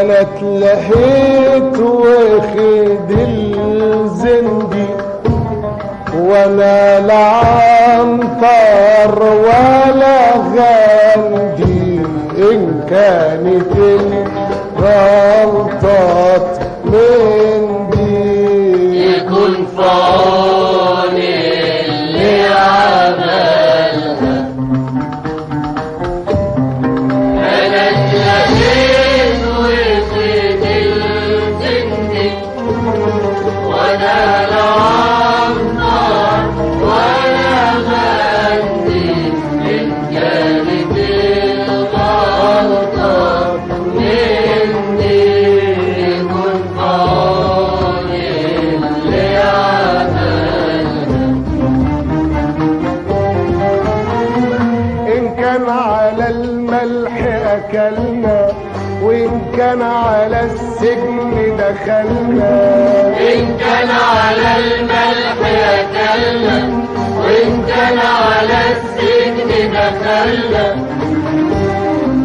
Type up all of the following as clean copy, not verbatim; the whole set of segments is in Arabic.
انا اتلهيت واخد الزندي، وانا لا عنتر ولا غندي، ان كانت الغلطات من دي يكون فون اللي عملها. انا اتلهيت وخد الزندي، وانا لا عنتر ولا غندي، ان كانت الغلطات مني. يكون فون اللي عملها. ان كان على الملح اكلنا، وان كان على السجن دخلنا، إن كان على الملح أكلنا، وإن كان على السجن دخلنا،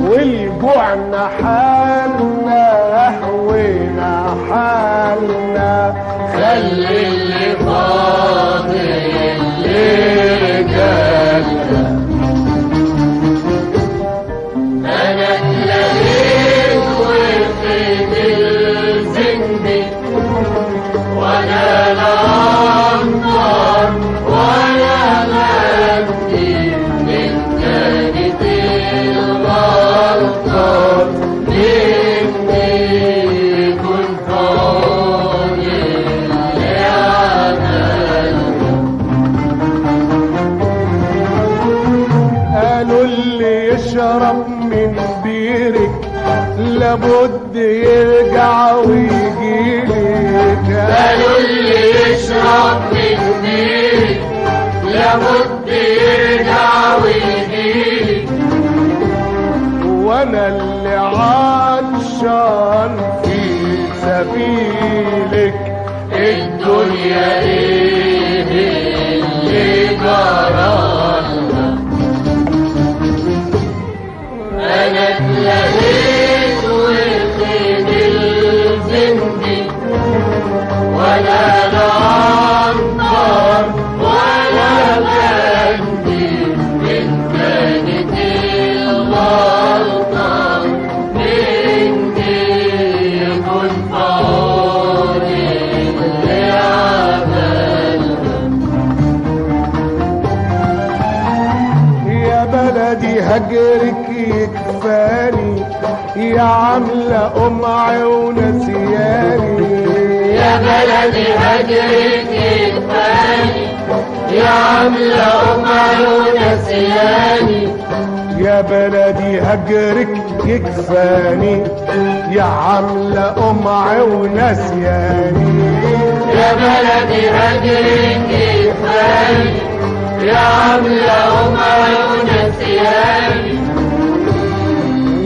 والجوعنا حالنا هوينا حالنا. خلي اللي فاضل لرجالنا. أنا اتلهيت وخد الزندي، وأنا لا عنتر ولا غندي، إن كانت الغلطات مني. يكون فون اللي عملها. قالوا اللي يشرب من بيرك لابد يرجع ويجيلك. قالوا اللي يشرب من بيرك لابد يرجع ويجيلي، وانا اللي عطشان في سبيلك. الدنيا ايه اللي جرالها. انا اتلهيت وخد الزندي، ولا لا عنتر ولا غندي، ان كانت الغلطة مني. يكون فون اللي عملها. يا بلدي هجرك يكفاني، يا عاملة قمعي ونسياني. يا بلدي هجرك يكفاني، يا عاملة قمعي ونسياني. يا بلدي هجرك يكفاني، يا عاملة قمعي ونسياني. يا بلدي هجرك يكفاني، يا عاملة قمعي ونسياني.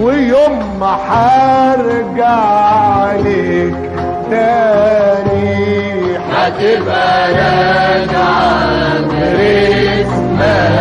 ويوم ما حرجع عليك تاني هتبقى راجعة برسمك.